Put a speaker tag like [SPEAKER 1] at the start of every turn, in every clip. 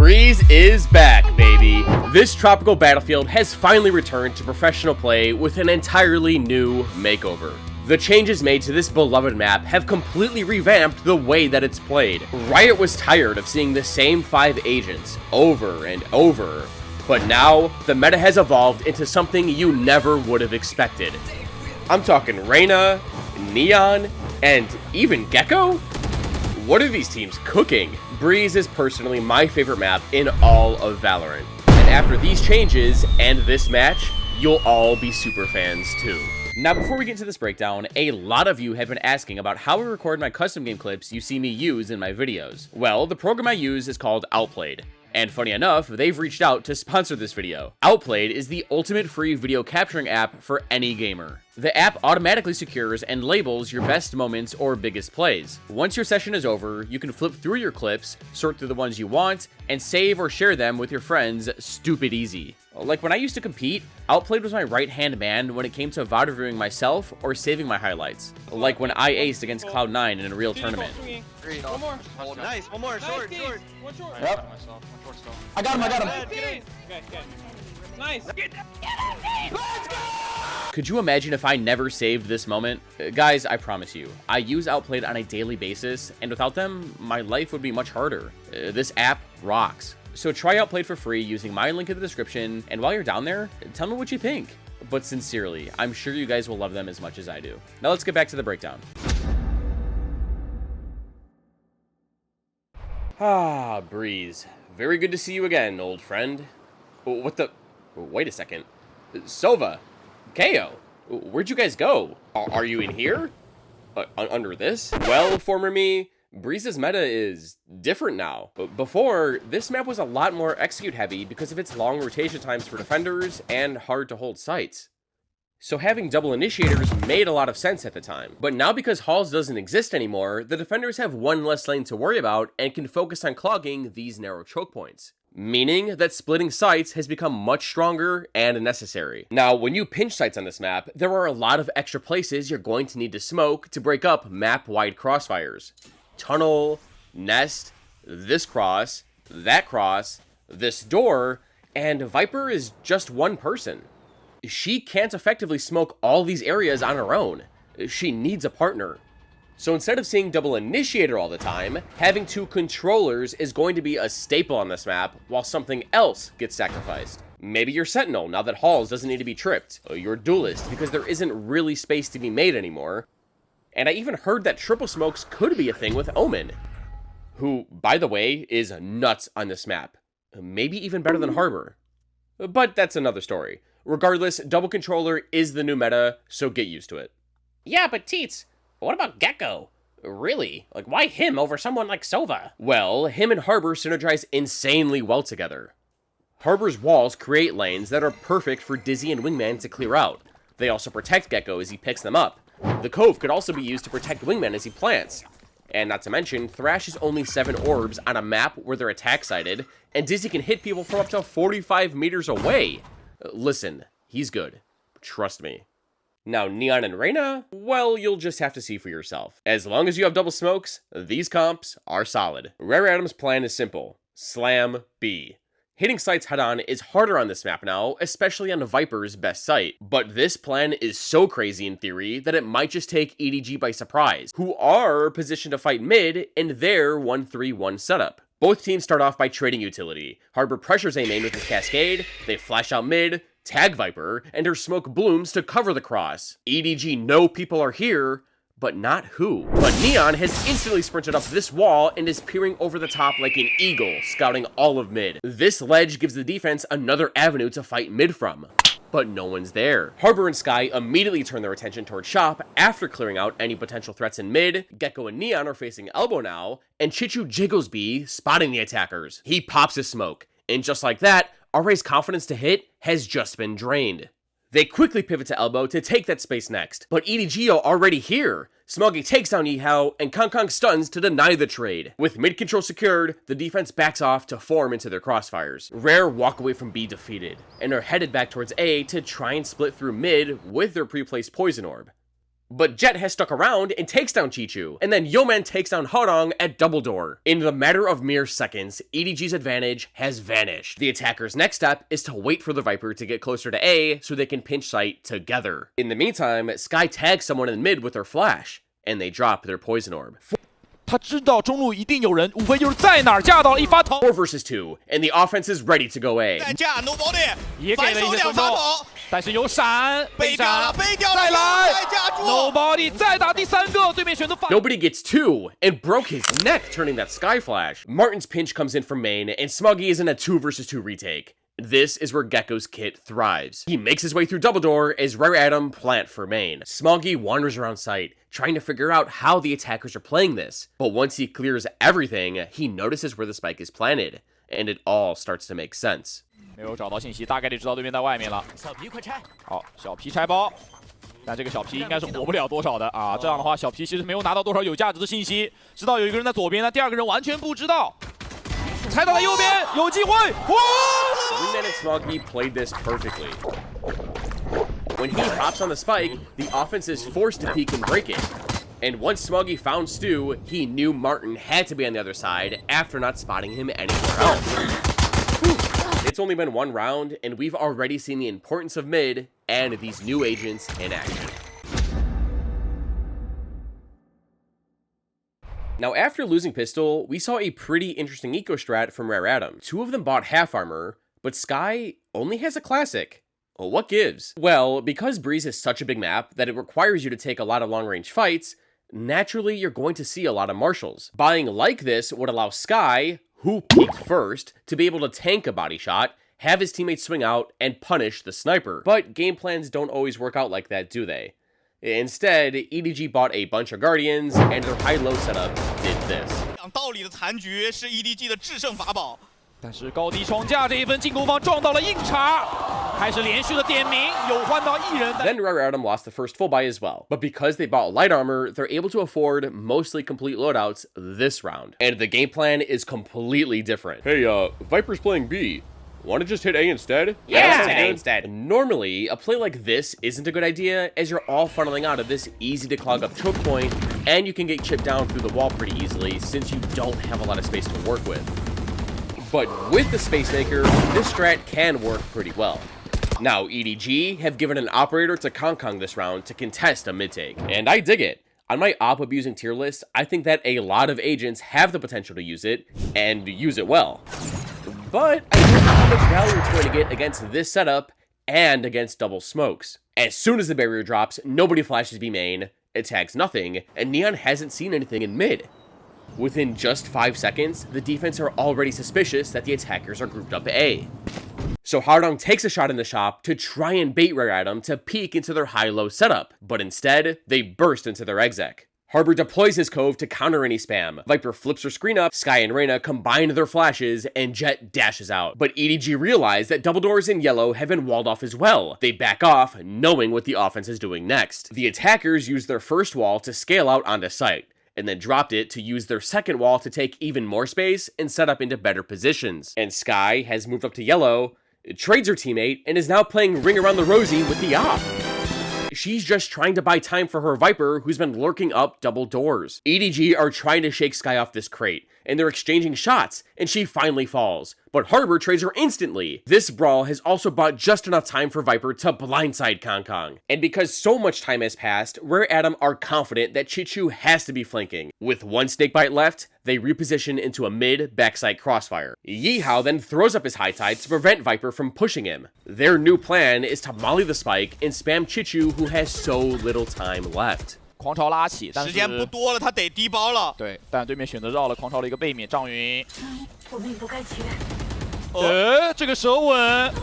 [SPEAKER 1] Breeze is back, baby. This tropical battlefield has finally returned to professional play with an entirely new makeover. The changes made to this beloved map have completely revamped the way that it's played. Riot was tired of seeing the same 5 agents over and over, but now the meta has evolved into something you never would have expected. I'm talking Reyna, Neon, and even Gecko? What are these teams cooking? Breeze is personally my favorite map in all of Valorant. And after these changes and this match, you'll all be super fans too. Now, before we get into this breakdown, a lot of you have been asking about how I record my custom game clips you see me use in my videos. Well, the program I use is called Outplayed. And funny enough, they've reached out to sponsor this video. Outplayed is the ultimate free video capturing app for any gamer. The app automatically secures and labels your best moments or biggest plays. Once your session is over, you can flip through your clips, sort through the ones you want, and save or share them with your friends stupid easy. Like when I used to compete, Outplayed was my right-hand man when it came to VOD reviewing myself or saving my highlights. Like when I aced against Cloud9 in a real tournament.
[SPEAKER 2] One more. Oh, nice. One more. Short.
[SPEAKER 3] One short.
[SPEAKER 2] Yep.
[SPEAKER 3] I got him.
[SPEAKER 2] Okay.
[SPEAKER 3] Nice.
[SPEAKER 2] Let's go!
[SPEAKER 1] Could you imagine if I never saved this moment? Guys, I promise you, I use Outplayed on a daily basis, and without them, my life would be much harder. This app rocks. So try Outplayed for free using my link in the description, and while you're down there, tell me what you think. But sincerely, I'm sure you guys will love them as much as I do. Now let's get back to the breakdown. Ah, Breeze. Very good to see you again, old friend. What the... Wait a second. Sova. KO. Where'd you guys go? Are you in here? Under this? Well, former me, Breeze's meta is different now. Before, this map was a lot more execute heavy because of its long rotation times for defenders and hard to hold sites. So having double initiators made a lot of sense at the time. But now because halls doesn't exist anymore, the defenders have one less lane to worry about and can focus on clogging these narrow choke points. Meaning that splitting sites has become much stronger and necessary. Now, when you pinch sites on this map, there are a lot of extra places you're going to need to smoke to break up map-wide crossfires. Tunnel, nest, this cross, that cross, this door, and Viper is just one person. She can't effectively smoke all these areas on her own. She needs a partner. So instead of seeing double initiator all the time, having 2 controllers is going to be a staple on this map while something else gets sacrificed. Maybe your sentinel now that halls doesn't need to be tripped, or your duelist because there isn't really space to be made anymore. And I even heard that triple smokes could be a thing with Omen, who, by the way, is nuts on this map. Maybe even better than Harbor. But that's another story. Regardless, double controller is the new meta, so get used to it.
[SPEAKER 4] Yeah, but Teets, what about Gecko? Really? Like, why him over someone like Sova?
[SPEAKER 1] Well, him and Harbor synergize insanely well together. Harbor's walls create lanes that are perfect for Dizzy and Wingman to clear out. They also protect Gecko as he picks them up. The Cove could also be used to protect Wingman as he plants. And not to mention, Thrash is only 7 orbs on a map where they're attack sighted, and Dizzy can hit people from up to 45 meters away. Listen, he's good. Trust me. Now, Neon and Reyna, well, you'll just have to see for yourself. As long as you have double smokes, these comps are solid. Rare Adam's plan is simple. Slam B. Hitting sites head-on is harder on this map now, especially on Viper's best site. But this plan is so crazy in theory that it might just take EDG by surprise, who are positioned to fight mid in their 1-3-1 setup. Both teams start off by trading utility. Harbor pressures A main with his cascade, they flash out mid, tag Viper, and her smoke blooms to cover the cross. EDG know people are here, but not who. But Neon has instantly sprinted up this wall and is peering over the top like an eagle, scouting all of mid. This ledge gives the defense another avenue to fight mid from. But no one's there. Harbor and Skye immediately turn their attention toward shop after clearing out any potential threats in mid. Gecko and Neon are facing elbow now, and Chichu jiggles B, spotting the attackers. He pops his smoke, and just like that, RA's confidence to hit has just been drained. They quickly pivot to elbow to take that space next, but EDG are already here. Smoggy takes down Yihao, and KangKang stuns to deny the trade. With mid control secured, the defense backs off to form into their crossfires. Rare walk away from B defeated, and are headed back towards A to try and split through mid with their pre-placed poison orb. But Jet has stuck around and takes down Chichu, and then Yeoman takes down Harong at double door. In the matter of mere seconds, EDG's advantage has vanished. The attacker's next step is to wait for the Viper to get closer to A so they can pinch sight together. In the meantime, Skye tags someone in mid with their flash, and they drop their poison orb.
[SPEAKER 5] 他知道中路一定有人，无非就是在哪儿架到了一发头。
[SPEAKER 1] 4 versus 2, and the offense is ready to go A.
[SPEAKER 2] 再架 nobody，
[SPEAKER 5] 也给了一些分钟，但是有闪，
[SPEAKER 2] 背掉了，背掉了，
[SPEAKER 5] 再来
[SPEAKER 2] 再架住
[SPEAKER 5] ，Nobody 再打第三个，对面选择反。
[SPEAKER 1] Nobody gets 2 and broke his neck turning that Skye flash. Martin's pinch comes in from main, and Smuggy is in a 2 versus 2 retake. This is where Gekko's kit thrives. He makes his way through double door as Rare Atom plant for main. Smoggy wanders around site, trying to figure out how the attackers are playing this. But once he clears everything, he notices where the spike is planted, and it all starts to make sense.
[SPEAKER 5] 没有找到信息，大概率知道对面在外面了。小皮快拆！好，小皮拆包，但这个小皮应该是活不了多少的啊。这样的话，小皮其实没有拿到多少有价值的信息，知道有一个人在左边，那第二个人完全不知道。 踩到了右边，有机会！哇
[SPEAKER 1] Wingman and Smoggy played this perfectly. When he hops on the spike, the offense is forced to peek and break it. And once Smoggy found Stu, he knew Martin had to be on the other side after not spotting him anywhere else. It's only been one round, and we've already seen the importance of mid and these new agents in action. Now, after losing Pistol, we saw a pretty interesting eco strat from Rare Atom. 2 of them bought half armor, but Skye only has a classic. Well, what gives? Well, because Breeze is such a big map that it requires you to take a lot of long-range fights, naturally you're going to see a lot of marshals. Buying like this would allow Skye, who peeked first, to be able to tank a body shot, have his teammates swing out, and punish the sniper. But game plans don't always work out like that, do they? Instead, EDG bought a bunch of Guardians, and their high-low setup did this.
[SPEAKER 2] 讲道理的残局是 EDG 的制胜法宝。
[SPEAKER 5] 但是高低双架这一分进攻方撞到了硬茬，开始连续的点名，有换到一人。
[SPEAKER 1] Then Rare Atom lost the first full buy as well, but because they bought light armor, they're able to afford mostly complete loadouts this round. And the game plan is completely different. Hey, Viper's playing B. Want to just hit A instead?
[SPEAKER 4] Yeah, hit A instead.
[SPEAKER 1] Normally, a play like this isn't a good idea, as you're all funneling out of this easy to clog up choke point, and you can get chipped down through the wall pretty easily since you don't have a lot of space to work with. But with the Space Maker, this strat can work pretty well. Now, EDG have given an operator to KangKang this round to contest a mid-take, and I dig it. On my op-abusing tier list, I think that a lot of agents have the potential to use it, and use it well. But I don't know how much value it's going to get against this setup and against double smokes. As soon as the barrier drops, nobody flashes B main, it tags nothing, and Neon hasn't seen anything in mid. Within just 5 seconds, the defense are already suspicious that the attackers are grouped up A. So Hardong takes a shot in the shop to try and bait Rare Atom to peek into their high-low setup, but instead, they burst into their exec. Harbor deploys his cove to counter any spam. Viper flips her screen up, Skye and Reyna combine their flashes, and Jet dashes out. But EDG realize that double doors in yellow have been walled off as well. They back off, knowing what the offense is doing next. The attackers use their first wall to scale out onto site, and then dropped it to use their second wall to take even more space and set up into better positions. And Skye has moved up to yellow, trades her teammate, and is now playing Ring Around the Rosie with the op. She's just trying to buy time for her Viper, who's been lurking up double doors. EDG are trying to shake Skye off this crate, and they're exchanging shots, and she finally falls. But Harbor trades her instantly. This brawl has also bought just enough time for Viper to blindside KangKang. And because so much time has passed, Rare Atom are confident that Chichu has to be flanking. With one snakebite left, they reposition into a mid backside crossfire. Yeehao then throws up his high tide to prevent Viper from pushing him. Their new plan is to molly the spike and spam Chichu, who has so little time left.
[SPEAKER 5] 狂潮拉起，但是
[SPEAKER 2] 时间不多了，他得低包了。
[SPEAKER 5] 对，但对面选择绕了狂潮的一个背面，张云。
[SPEAKER 6] 我命不该绝。
[SPEAKER 5] 这个舌吻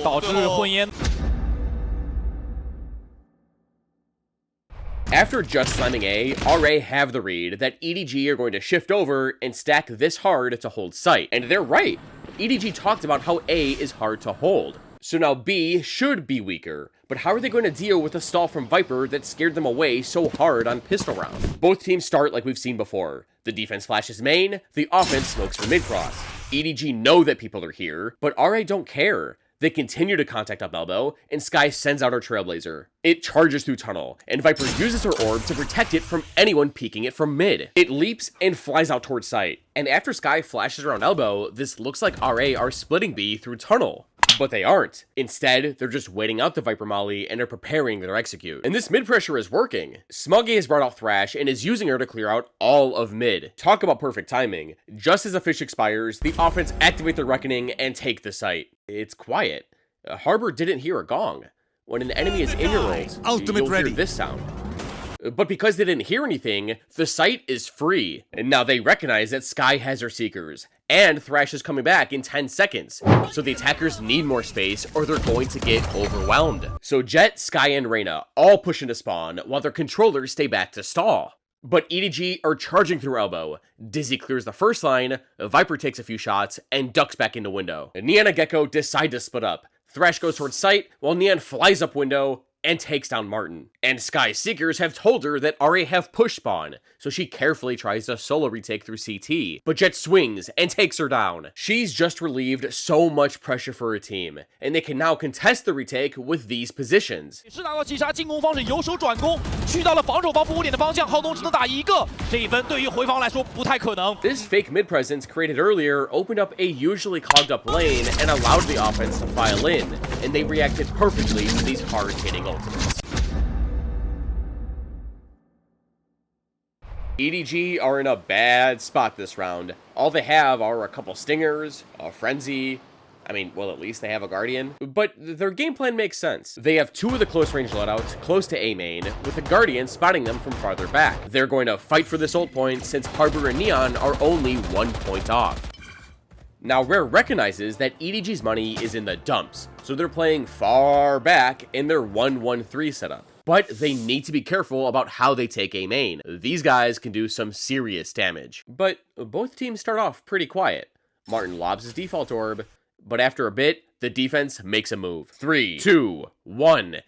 [SPEAKER 5] 导致混烟。
[SPEAKER 1] After just slamming A, RA have the read that EDG are going to shift over and stack this hard to hold site. And they're right. EDG talked about how A is hard to hold. So now B should be weaker, but how are they going to deal with a stall from Viper that scared them away so hard on pistol round? Both teams start like we've seen before. The defense flashes main, the offense smokes for mid-cross. EDG know that people are here, but RA don't care. They continue to contact up elbow, and Skye sends out her Trailblazer. It charges through tunnel, and Viper uses her orb to protect it from anyone peeking it from mid. It leaps and flies out towards site, and after Skye flashes around elbow, this looks like RA are splitting B through tunnel. But they aren't. Instead, they're just waiting out the Viper molly and are preparing their execute. And this mid pressure is working. Smuggy has brought out Thrash and is using her to clear out all of mid. Talk about perfect timing. Just as the fish expires, the offense activate their reckoning and take the site. It's quiet. Harbor didn't hear a gong. When an enemy is in your ult, you'll hear this sound. But because they didn't hear anything, the site is free. And now they recognize that Skye has her Seekers. And Thrash is coming back in 10 seconds. So the attackers need more space or they're going to get overwhelmed. So Jett, Skye, and Reyna all push into spawn while their controllers stay back to stall. But EDG are charging through elbow. Dizzy clears the first line, Viper takes a few shots, and ducks back into window. Neon and Gecko decide to split up. Thrash goes towards site, while Neon flies up window and takes down Martin. And Skye's Seekers have told her that RA have push spawn, so she carefully tries to solo retake through CT, but Jett swings and takes her down. She's just relieved so much pressure for her team, and they can now contest the retake with these positions.
[SPEAKER 5] 是拿到击杀，进攻方是由守转攻，去到了防守方服务点的方向，浩东只能打一个，这一分对于回防来说不太可能。
[SPEAKER 1] This fake mid presence created earlier opened up a usually clogged up lane and allowed the offense to file in, and they reacted perfectly to these hard-hitting ultimates. EDG are in a bad spot this round. All they have are a couple stingers, a frenzy. I mean, well, at least they have a Guardian. But their game plan makes sense. They have two of the close range loadouts close to A main, with the Guardian spotting them from farther back. They're going to fight for this ult point since Harbor and Neon are only 1 point off. Now, Rare recognizes that EDG's money is in the dumps, so they're playing far back in their 1-1-3 setup. But they need to be careful about how they take A main. These guys can do some serious damage. But both teams start off pretty quiet. Martin lobs his default orb, but after a bit, the defense makes a move. 3, 2, 1. At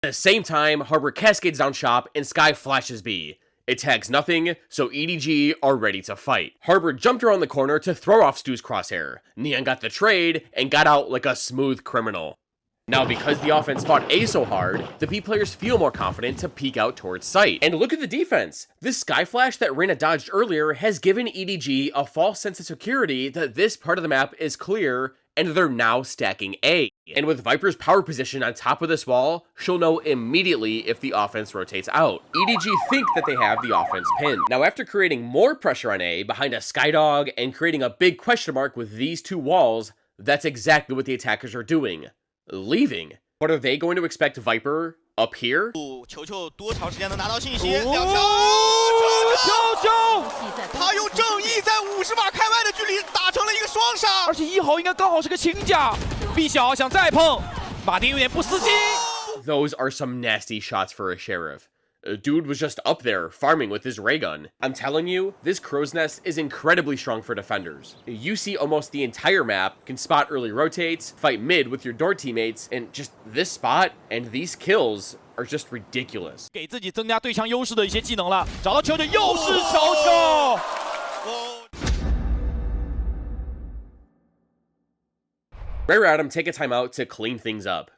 [SPEAKER 1] the same time, Harbor cascades down shop and Skye flashes B. It tags nothing, so EDG are ready to fight. Harbor jumped around the corner to throw off Stu's crosshair. Neon got the trade and got out like a smooth criminal. Now, because the offense fought A so hard, the B players feel more confident to peek out towards site. And look at the defense! This Skye flash that Reyna dodged earlier has given EDG a false sense of security that this part of the map is clear, and they're now stacking A. And with Viper's power position on top of this wall, she'll know immediately if the offense rotates out. EDG think that they have the offense pinned. Now, after creating more pressure on A behind a Skydog and creating a big question mark with these two walls, that's exactly what the attackers are doing. Leaving. But are they going to expect Viper up here?
[SPEAKER 2] 球球多长时间能拿到信息？两球，球球，他用正义在50码开外的距离打成了一个双杀，
[SPEAKER 5] 而且1号应该刚好是个轻甲，B 小想再碰，马丁有点不死心。
[SPEAKER 1] Those are some nasty shots for a sheriff. Dude was just up there, farming with his ray gun. I'm telling you, this crow's nest is incredibly strong for defenders. You see almost the entire map, can spot early rotates, fight mid with your door teammates, and just this spot and these kills are just ridiculous.
[SPEAKER 5] 给自己增加对枪优势的一些技能了，找到球球，又是球球。
[SPEAKER 1] Rare Adam take a timeout to clean things up.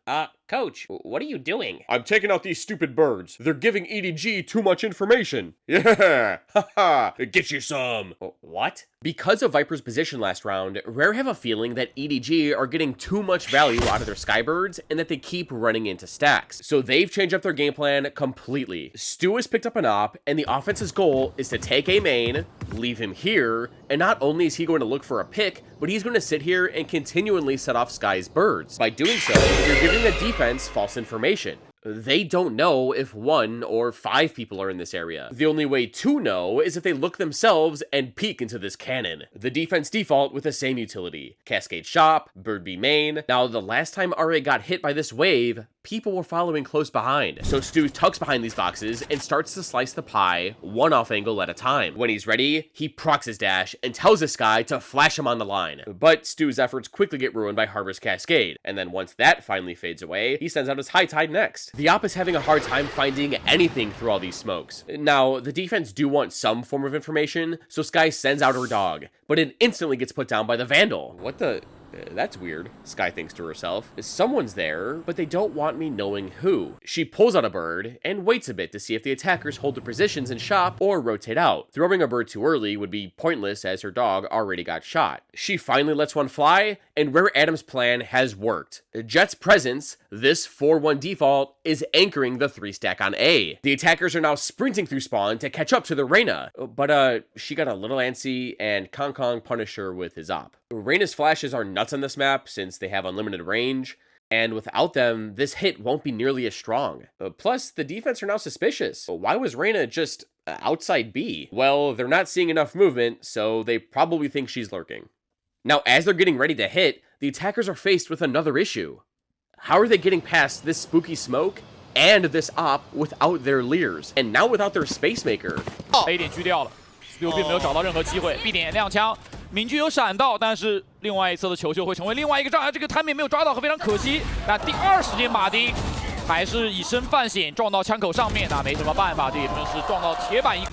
[SPEAKER 4] Coach, what are you doing?
[SPEAKER 1] I'm taking out these stupid birds. They're giving EDG too much information. Yeah, haha, get you some.
[SPEAKER 4] What?
[SPEAKER 1] Because of Viper's position last round, Rare have a feeling that EDG are getting too much value out of their Skybirds and that they keep running into stacks. So they've changed up their game plan completely. Stu has picked up an op, and the offense's goal is to take A main, leave him here, and not only is he going to look for a pick, but he's going to sit here and continually set off Skye's birds. By doing so, you're giving the defense false information. They don't know if 1 or 5 people are in this area. The only way to know is if they look themselves and peek into this cannon. The defense default with the same utility. Cascade shop, bird B main. Now, the last time RA got hit by this wave, people were following close behind. So Stu tucks behind these boxes and starts to slice the pie, one off angle at a time. When he's ready, he procs his dash and tells this guy to flash him on the line. But Stu's efforts quickly get ruined by Harbor's cascade. And then once that finally fades away, he sends out his high tide next. The op is having a hard time finding anything through all these smokes. Now, the defense do want some form of information, so Skye sends out her dog, but it instantly gets put down by the Vandal. What the... That's weird, Skye thinks to herself. Someone's there, but they don't want me knowing who. She pulls out a bird and waits a bit to see if the attackers hold their positions in shop or rotate out. Throwing a bird too early would be pointless as her dog already got shot. She finally lets one fly, and Rare Adam's plan has worked. Jett's presence, this 4-1 default, is anchoring the 3-stack on A. The attackers are now sprinting through spawn to catch up to the Reyna, but she got a little antsy and KangKang punished her with his op. Reyna's flashes are nuts on this map since they have unlimited range, and without them, this hit won't be nearly as strong. Plus, the defense are now suspicious. Why was Reyna just outside B? Well, they're not seeing enough movement, so they probably think she's lurking. Now, as they're getting ready to hit, the attackers are faced with another issue. How are they getting past this spooky smoke and this op without their leers, and now without their space maker?
[SPEAKER 5] A 点狙掉了 ，Stu 并没有找到任何机会 ，B 点踉跄。 敏俊有闪到，但是另外一侧的球球会成为另外一个障碍，这个timing没有抓到，非常可惜。但第2时间马丁还是以身犯险撞到枪口上面，那没什么办法，这也正是撞到铁板一。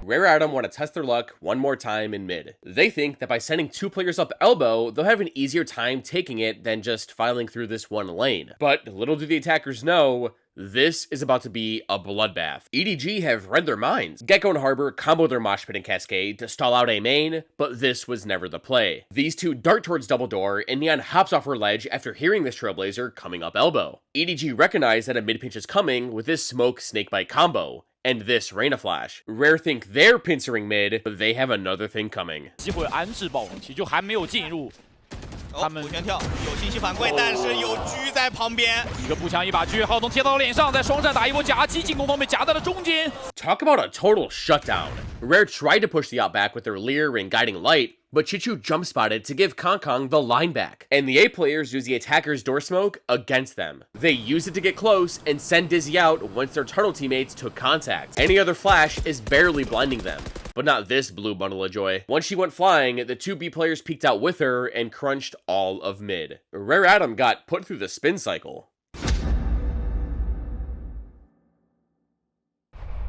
[SPEAKER 1] Rare Adam want to test their luck one more time in mid. They think that by sending 2 players up elbow, they'll have an easier time taking it than just filing through this one lane. But little do the attackers know, this is about to be a bloodbath. EDG have read their minds. Gekko and Harbor combo their mosh pit and cascade to stall out A main, but this was never the play. These two dart towards double door, and Neon hops off her ledge after hearing this Trailblazer coming up elbow. EDG recognize that a mid pinch is coming with this smoke snakebite combo, and this Reyna flash. Rare think they're pincering mid, but they have another thing coming.
[SPEAKER 5] 机会安置暴龙旗就还没有进入。 他们
[SPEAKER 2] 回旋跳有信息反馈，但是有狙在旁边。
[SPEAKER 5] 一个步枪一把狙，浩东贴到了脸上，在双战打一波夹击，进攻方被夹在了中间。
[SPEAKER 1] Talk about a total shutdown. Rare tried to push the out back with their leer and guiding light, but Chichu jump spotted to give KangKang the line back, and the A players use the attacker's door smoke against them. They use it to get close and send Dizzy out once their tunnel teammates took contact. Any other flash is barely blinding them. But not this blue bundle of joy. Once she went flying, the 2 B players peeked out with her and crunched all of mid. Rare Adam got put through the spin cycle.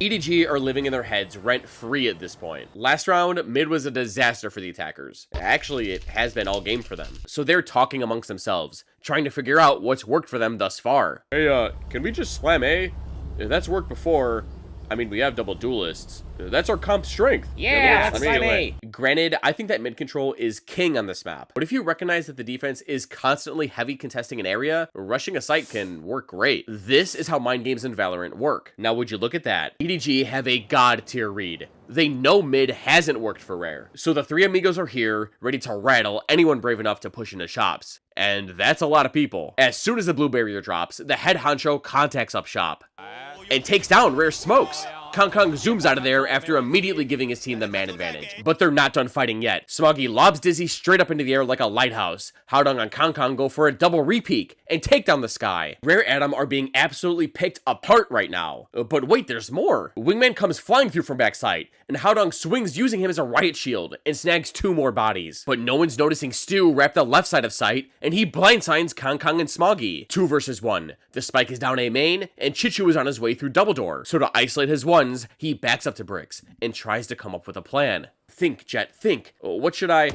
[SPEAKER 1] EDG are living in their heads rent-free at this point. Last round, mid was a disaster for the attackers. Actually, it has been all game for them. So they're talking amongst themselves, trying to figure out what's worked for them thus far. Hey, can we just slam A? That's worked before. I mean, we have double duelists. That's our comp strength.
[SPEAKER 4] Yeah, that's A.
[SPEAKER 1] Granted, I think that mid control is king on this map. But if you recognize that the defense is constantly heavy contesting an area, rushing a site can work great. This is how mind games in Valorant work. Now, would you look at that? EDG have a god tier read. They know mid hasn't worked for Rare. So the 3 amigos are here, ready to rattle anyone brave enough to push into shops. And that's a lot of people. As soon as the blue barrier drops, the head honcho contacts up shop and takes down Rare smokes. KangKang zooms out of there after immediately giving his team the man advantage. But they're not done fighting yet. Smoggy lobs Dizzy straight up into the air like a lighthouse. Howdong and KangKang go for a double repeat and take down the Skye. Rare Adam are being absolutely picked apart right now. But wait, there's more. Wingman comes flying through from backside, and Howdong swings using him as a riot shield and snags 2 more bodies. But no one's noticing Stu wrap the left side of sight, and he blindsigns KangKang and Smoggy. 2 versus 1. The spike is down A main, and Chichu is on his way through double door. So to isolate his ones, he backs up to Bricks and tries to come up with a plan. Think, Jett, think. What should I...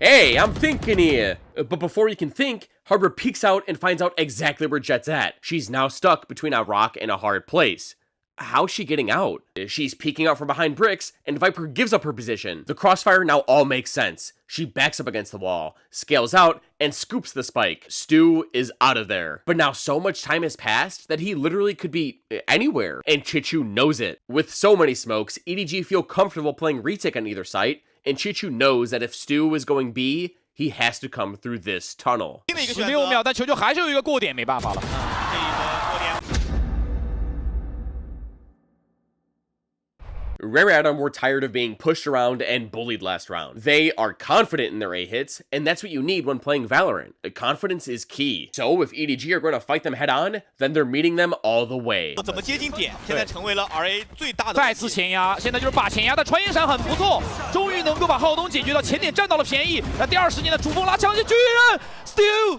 [SPEAKER 1] Hey, I'm thinking here. But before he can think, Harbor peeks out and finds out exactly where Jett's at. She's now stuck between a rock and a hard place. How's she getting out? She's peeking out from behind Bricks, and Viper gives up her position. The crossfire now all makes sense. She backs up against the wall, scales out, and scoops the spike. Stu is out of there. But now so much time has passed that he literally could be anywhere, and Chichu knows it. With so many smokes, EDG feel comfortable playing retake on either site, and Chichu knows that if Stu is going B, he has to come through this tunnel.
[SPEAKER 5] 16秒，但球球还是有一个过点，没办法了。
[SPEAKER 1] Rare Adam were tired of being pushed around and bullied last round. They are confident in their A hits, and that's what you need when playing Valorant. Confidence is key. So if EDG are going to fight them head on, then they're meeting them all the way.
[SPEAKER 2] 怎么接近点，现在成为了 RA 最大的。
[SPEAKER 5] 再次前压，现在就是把前压的穿越闪很不错，终于能够把浩东解决到前点占到了便宜。那第2时间的主峰拉枪是巨人 ，Stu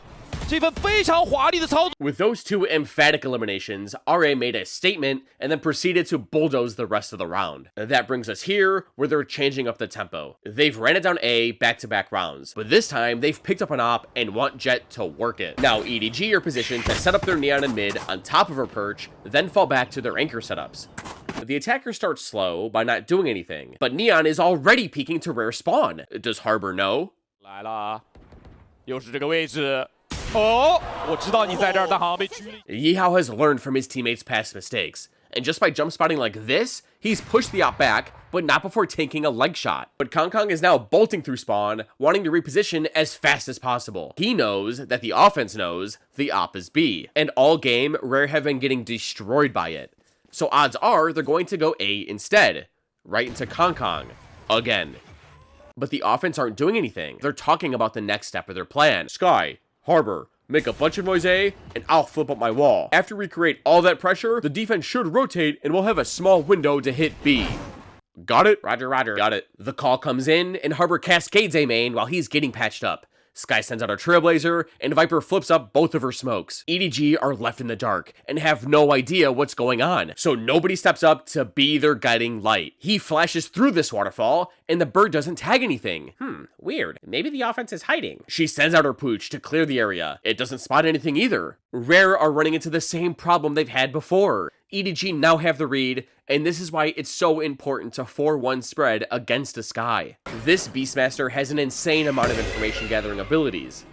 [SPEAKER 5] 这份非常华丽的操作。
[SPEAKER 1] With those two emphatic eliminations, RA made a statement and then proceeded to bulldoze the rest of the round. That brings us here, where they're changing up the tempo. They've ran it down A back-to-back rounds, but this time they've picked up an op and want Jet to work it. Now EDG are positioned to set up their Neon in mid on top of her perch, then fall back to their anchor setups. The attacker starts slow by not doing anything, but Neon is already peeking to rare spawn. Does Harbor know?
[SPEAKER 5] 来了，又是这个位置。哦，我知道你在这儿，但好像被狙了。
[SPEAKER 1] Yihao has learned from his teammates' past mistakes, and just by jump spotting like this, he's pushed the op back, but not before tanking a leg shot. But KangKang is now bolting through spawn, wanting to reposition as fast as possible. He knows that the offense knows the op is B, and all game, Rare have been getting destroyed by it. So odds are they're going to go A instead, right into KangKang, again. But the offense aren't doing anything. They're talking about the next step of their plan. Skye, Harbor, make a bunch of noise A, and I'll flip up my wall. After we create all that pressure, the defense should rotate, and we'll have a small window to hit B. Got it?
[SPEAKER 4] Roger, roger.
[SPEAKER 1] Got it. The call comes in, and Harbor cascades A main while he's getting patched up. Skye sends out a Trailblazer, and Viper flips up both of her smokes. EDG are left in the dark, and have no idea what's going on, so nobody steps up to be their guiding light. He flashes through this waterfall, and the bird doesn't tag anything.
[SPEAKER 4] Weird. Maybe the offense is hiding.
[SPEAKER 1] She sends out her pooch to clear the area. It doesn't spot anything either. Rare are running into the same problem they've had before. EDG now have the read, and this is why it's so important to 4-1 spread against a Skye. This Beastmaster has an insane amount of information gathering abilities,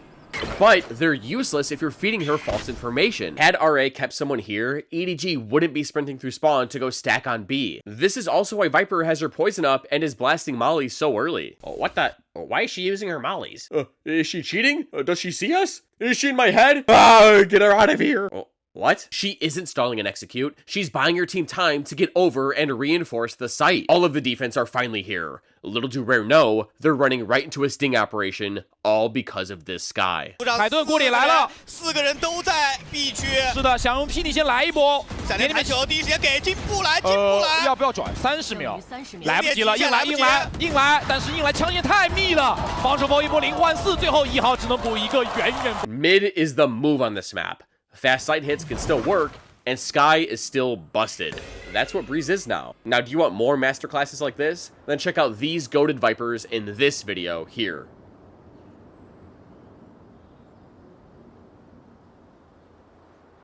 [SPEAKER 1] but they're useless if you're feeding her false information. Had RA kept someone here, EDG wouldn't be sprinting through spawn to go stack on B. This is also why Viper has her poison up and is blasting Molly so early.
[SPEAKER 4] What the? Why is she using her mollies?
[SPEAKER 1] Is she cheating? Does she see us? Is she in my head? Ah, get her out of here. What? She isn't stalling an execute. She's buying your team time to get over and reinforce the site. All of the defense are finally here. Little do Rare know, they're running right into a sting operation, all because of this Skye.
[SPEAKER 5] 海顿过点来了
[SPEAKER 2] ，4个人都在 B 区。
[SPEAKER 5] 是的，想用霹雳先来一波。
[SPEAKER 2] 闪电排球，第一时间给进步来，进步来。
[SPEAKER 5] 要不要转？30秒，来不及了，硬来，硬来，硬来！但是硬来枪线太密了，防守包一波0换4，最后1号只能补一个远远。
[SPEAKER 1] Mid is the move on this map. Fast sight hits can still work, and Skye is still busted. That's what Breeze is now. Now, do you want more masterclasses like this? Then check out these goated Vipers in this video here.